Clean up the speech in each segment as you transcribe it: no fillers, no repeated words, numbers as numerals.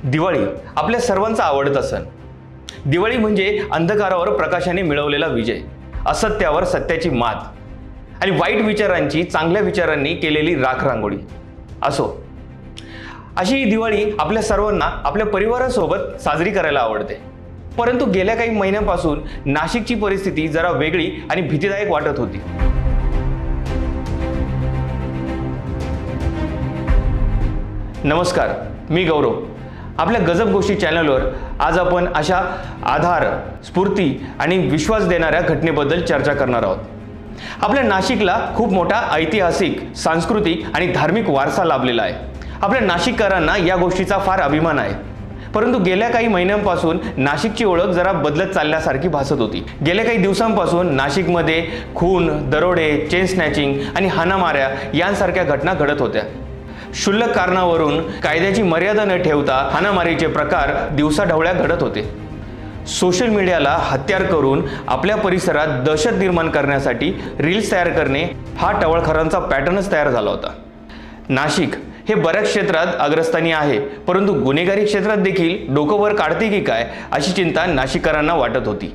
दिवाळी आपल्या सर्वांचा आवडता सण। दिवाळी म्हणजे अंधकारावर प्रकाशाने मिळवलेला विजय, असत्यावर सत्याची मात आणि वाईट विचारांची चांगल्या विचारांनी केलेली राख रांगोळी असो। अशी ही दिवाळी आपल्या सर्वांना आपल्या परिवारासोबत साजरी करायला आवडते। परंतु गेल्या काही महिन्यांपासून नाशिकची परिस्थिती जरा वेगळी आणि भीतीदायक वाटत होती। नमस्कार, मी गौरव। आपल्या गजब गोष्टी चॅनलवर आज आपण अशा आधार, स्फूर्ती आणि विश्वास देणाऱ्या घटनेबद्दल चर्चा करणार आहोत। आपल्या नाशिकला खूप मोठा ऐतिहासिक, सांस्कृतिक आणि धार्मिक वारसा लाभलेला आहे। आपल्या नाशिककरांना या गोष्टीचा फार अभिमान आहे। परंतु गेल्या काही महिन्यांपासून नाशिकची ओळख जरा बदलत चालल्यासारखी भासत होती। गेल्या काही दिवसांपासून नाशिकमध्ये खून, दरोडे, चेन स्नॅचिंग आणि हाणामाऱ्या यांसारख्या घटना घडत होत्या। क्षुल्लक कारणावरून कायद्याची मर्यादा न ठेवता हाणामारीचे प्रकार दिवसाढवळ्या घडत होते। सोशल मीडियाला हत्यार करून आपल्या परिसरात दहशत निर्माण करण्यासाठी रील्स तयार करणे हा टवाळखोरांचा पॅटर्नच तयार झाला होता। नाशिक हे बऱ्याच क्षेत्रात अग्रस्थानी आहे, परंतु गुन्हेगारी क्षेत्रात देखील डोकं वर काढते की काय अशी चिंता नाशिककरांना वाटत होती।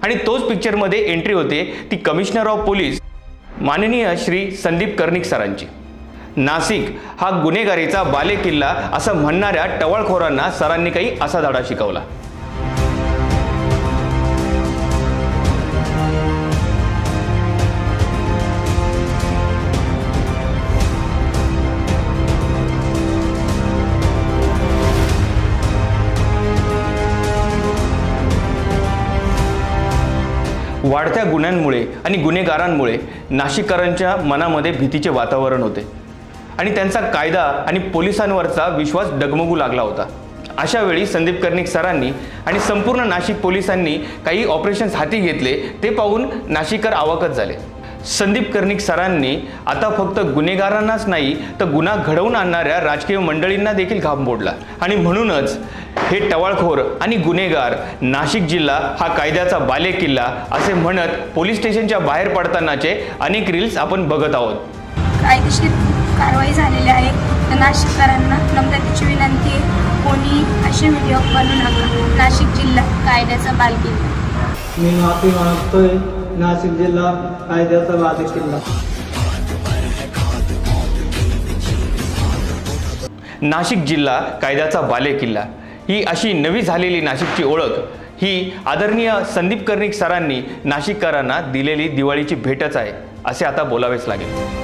आणि तोच पिक्चरमध्ये एंट्री होते ती कमिशनर ऑफ पोलीस माननीय श्री संदीप कर्णिक सरांची। नाशिक हा गुन्हेगारीचा बालेकिल्ला असं म्हणणाऱ्या टवाळखोरांना सरांनी काही असा धडा शिकवला। वाढत्या गुन्ह्यांमुळे आणि गुन्हेगारांमुळे नाशिककरांच्या मनामध्ये भीतीचे वातावरण होते आणि त्यांचा कायदा आणि पोलिसांवरचा विश्वास डगमगू लागला होता। अशा वेळी संदीप कर्णिक सरांनी आणि संपूर्ण नाशिक पोलिसांनी काही ऑपरेशन्स हाती घेतले। ते पाहून नाशिककर अवाकच झाले। संदीप कर्णिक सरांनी आता फक्त गुन्हेगारांनाच नाही तर गुन्हा घडवून आणणाऱ्या राजकीय मंडळींना देखील घाम मोडला। आणि म्हणूनच हे टवाळखोर आणि गुन्हेगार नाशिक जिल्हा हा कायद्याचा बालेकिल्ला असे म्हणत पोलीस स्टेशनच्या बाहेर पडतानाचे अनेक रील्स आपण बघत आहोत। कायदेशीर कारवाई झालेली आहे, तर नाशिककरांना नम्रतेची विनंती आहे, कोणी असे व्हिडिओ बनवू नका। नाशिक जिल्हा कायद्याचा बालेकिल्ला। मी माफी मागतोय, नाशिक जिल्हा कायद्याचा बालेकिल्ला। नाशिक जिल्हा कायद्याचा बालेकिल्ला ही अशी नवी झालेली नाशिकची ओळख ही आदरणीय संदीप कर्णिक सरांनी नाशिककरांना दिलेली दिवाळीची भेटच आहे असे आता बोलावेच लागेल।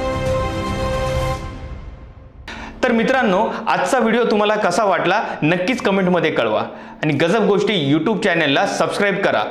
तर मित्रांनो, आजचा व्हिडिओ तुम्हाला कसा वाटला नक्कीच कमेंटमध्ये कळवा आणि गजब गोष्टी यूट्यूब चॅनलला सबस्क्राईब करा।